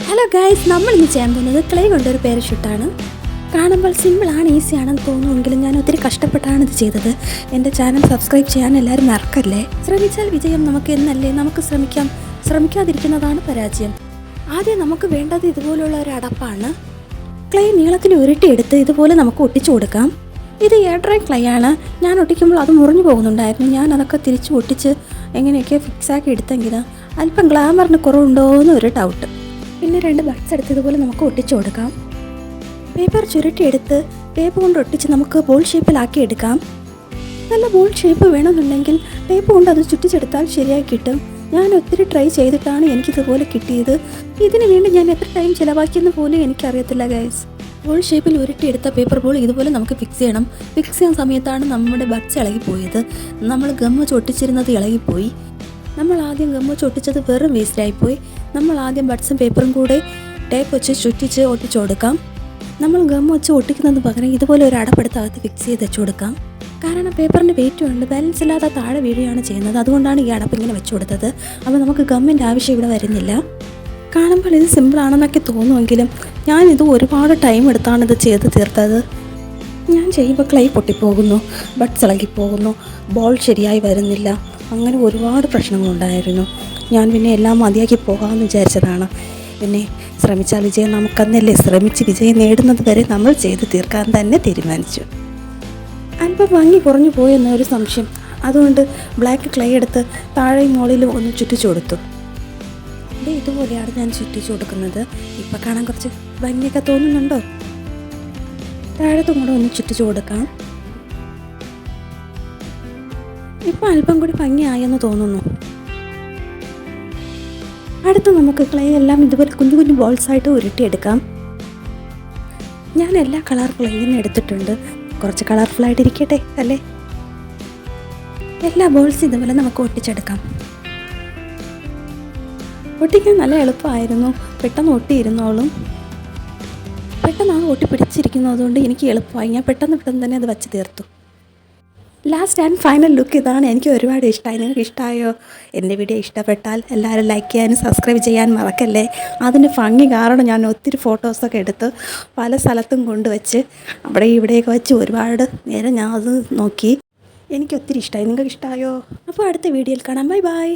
Hello guys, നമ്മൾ ഇന്ന് ചെയ്യാൻ പോകുന്നത് ക്ലേ കൊണ്ടൊരു പാരഷൂട്ടാണ്. കാണുമ്പോൾ സിമ്പിളാണ്, ഈസിയാണെന്ന് തോന്നുമെങ്കിലും ഞാൻ ഒത്തിരി കഷ്ടപ്പെട്ടാണ് ഇത് ചെയ്തത്. എൻ്റെ ചാനൽ സബ്സ്ക്രൈബ് ചെയ്യാൻ എല്ലാവരും മറക്കല്ലേ. ശ്രമിച്ചാൽ വിജയം നമുക്ക് എന്നല്ലേ, നമുക്ക് ശ്രമിക്കാം. ശ്രമിക്കാതിരിക്കുന്നതാണ് പരാജയം. ആദ്യം നമുക്ക് വേണ്ടത് ഇതുപോലുള്ള ഒരു അടപ്പാണ്. ക്ലേ നീളത്തിൽ ഉരുട്ടിയെടുത്ത് ഇതുപോലെ നമുക്ക് ഒട്ടിച്ചു കൊടുക്കാം. ഇത് എയർ ഡ്രൈ ക്ലേ ആണ്. ഞാൻ ഒട്ടിക്കുമ്പോൾ അത് മുറിഞ്ഞു പോകുന്നുണ്ടായിരുന്നു. ഞാൻ അതൊക്കെ തിരിച്ച് ഒട്ടിച്ച് എങ്ങനെയൊക്കെ ഫിക്സാക്കി എടുത്തെങ്കിൽ അല്പം ഗ്ലാമറിന് കുറവുണ്ടോ എന്നൊരു ഡൗട്ട്. പിന്നെ 2 ബഡ്സ് എടുത്ത് ഇതുപോലെ നമുക്ക് ഒട്ടിച്ചു കൊടുക്കാം. പേപ്പർ ചുരുട്ടിയെടുത്ത് ടേപ്പ് കൊണ്ട് ഒട്ടിച്ച് നമുക്ക് ബോൾ ഷേപ്പിലാക്കി എടുക്കാം. നല്ല ബോൾ ഷേപ്പ് വേണമെന്നുണ്ടെങ്കിൽ ടേപ്പ് കൊണ്ട് അത് ചുറ്റിച്ചെടുത്താൽ ശരിയായി കിട്ടും. ഞാൻ ഒത്തിരി ട്രൈ ചെയ്തിട്ടാണ് എനിക്കിതുപോലെ കിട്ടിയത്. ഇതിനു വേണ്ടി ഞാൻ എത്ര ടൈം ചിലവാക്കിയെന്ന് പോലും എനിക്കറിയത്തില്ല ഗൈസ്. ബോൾ ഷേപ്പിൽ ഉരുട്ടിയെടുത്ത പേപ്പർ ബോൾ ഇതുപോലെ നമുക്ക് ഫിക്സ് ചെയ്യണം. ഫിക്സ് ചെയ്യുന്ന സമയത്താണ് നമ്മുടെ ബഡ്സ് ഇളകിപ്പോയത്. നമ്മൾ ഗമ്മ ചൊട്ടിച്ചിരുന്നത് ഇളകിപ്പോയി. നമ്മൾ ആദ്യം ഗമ്മ ചൊട്ടിച്ചത് വെറും വേസ്റ്റായിപ്പോയി. നമ്മൾ ആദ്യം ബഡ്സും പേപ്പറും കൂടെ ടേപ്പ് വെച്ച് ചുറ്റിച്ച് ഒട്ടിച്ചു കൊടുക്കാം. നമ്മൾ ഗമ്മ വെച്ച് ഒട്ടിക്കുന്നതിന് പകരം ഇതുപോലെ ഒരു അടപ്പെടുത്തകത്ത് ഫിക്സ് ചെയ്ത് വെച്ച് കൊടുക്കാം. കാരണം പേപ്പറിൻ്റെ വെയിറ്റ് കൊണ്ട് ബാലൻസ് ഇല്ലാതെ താഴെ വീഴുകയാണ് ചെയ്യുന്നത്. അതുകൊണ്ടാണ് ഈ അടപ്പ് ഇങ്ങനെ വെച്ച് കൊടുത്തത്. അപ്പോൾ നമുക്ക് ഗമ്മിൻ്റെ ആവശ്യം ഇവിടെ വരുന്നില്ല. കാണുമ്പോൾ ഇത് സിമ്പിളാണെന്നൊക്കെ തോന്നുമെങ്കിലും ഞാനിത് ഒരുപാട് ടൈം എടുത്താണ് ഇത് ചെയ്ത് തീർത്തത്. ഞാൻ ചെയ്യുമ്പോൾ ക്ലേ പൊട്ടിപ്പോകുന്നു, ബഡ്സ് ഇളകിപ്പോകുന്നു, ബോൾ ശരിയായി വരുന്നില്ല. അങ്ങനെ ഒരുപാട് പ്രശ്നങ്ങളുണ്ടായിരുന്നു. ഞാൻ പിന്നെ എല്ലാം മതിയാക്കി പോകാമെന്ന് വിചാരിച്ചതാണ്. പിന്നെ ശ്രമിച്ചാൽ വിജയം നമുക്കന്നല്ലേ, ശ്രമിച്ച് വിജയം നേടുന്നത് വരെ നമ്മൾ ചെയ്ത് തീർക്കാൻ തന്നെ തീരുമാനിച്ചു. അല്പം ഭംഗി കുറഞ്ഞു പോയെന്നൊരു സംശയം. അതുകൊണ്ട് ബ്ലാക്ക് ക്ലേ എടുത്ത് താഴെയും മുകളിലും ഒന്ന് ചുറ്റിച്ചു കൊടുത്തു. ഇതുപോലെയാണ് ഞാൻ ചുറ്റിച്ചു കൊടുക്കുന്നത്. ഇപ്പം കാണാൻ കുറച്ച് ഭംഗിയൊക്കെ തോന്നുന്നുണ്ടോ? താഴത്തും കൂടെ ഒന്ന് ചുറ്റിച്ചു കൊടുക്കാം. ഇപ്പം അല്പം കൂടി ഭംഗിയായെന്ന് തോന്നുന്നു. അടുത്ത് നമുക്ക് ക്ലേ എല്ലാം ഇതുപോലെ കുഞ്ഞു കുഞ്ഞു ബോൾസായിട്ട് ഉരുട്ടിയെടുക്കാം. ഞാൻ എല്ലാ കളർ ക്ലേയും എടുത്തിട്ടുണ്ട്. കുറച്ച് കളർഫുള്ളായിട്ടിരിക്കട്ടെ അല്ലേ. എല്ലാ ബോൾസ് ഇതുപോലെ നമുക്ക് ഒട്ടിച്ചെടുക്കാം. ഒട്ടിക്കാൻ നല്ല എളുപ്പമായിരുന്നു. പെട്ടെന്ന് ഒട്ടിയിരുന്നോളും. പെട്ടെന്ന് ഒട്ടി പിടിച്ചിരിക്കുന്നു. അതുകൊണ്ട് എനിക്ക് എളുപ്പമായി. ഞാൻ പെട്ടെന്ന് തന്നെ അത് വച്ച് തീർത്തു. ലാസ്റ്റ് ആൻഡ് ഫൈനൽ ലുക്ക് ഇതാണ്. എനിക്ക് ഒരുപാട് ഇഷ്ടമായി. നിങ്ങൾക്ക് ഇഷ്ടമായോ? എൻ്റെ വീഡിയോ ഇഷ്ടപ്പെട്ടാൽ എല്ലാവരും ലൈക്ക് ചെയ്യാനും സബ്സ്ക്രൈബ് ചെയ്യാൻ മറക്കല്ലേ. അതിന് ഭംഗി കാരണം ഞാൻ ഒത്തിരി ഫോട്ടോസൊക്കെ എടുത്ത് പല സ്ഥലത്തും കൊണ്ടുവച്ച് അവിടെ ഇവിടെയൊക്കെ വെച്ച് ഒരുപാട് നേരം ഞാൻ അത് നോക്കി. എനിക്ക് ഒത്തിരി ഇഷ്ടമായി. നിങ്ങൾക്ക് ഇഷ്ടമായോ? അപ്പോൾ അടുത്ത വീഡിയോയിൽ കാണാം. Bye bye.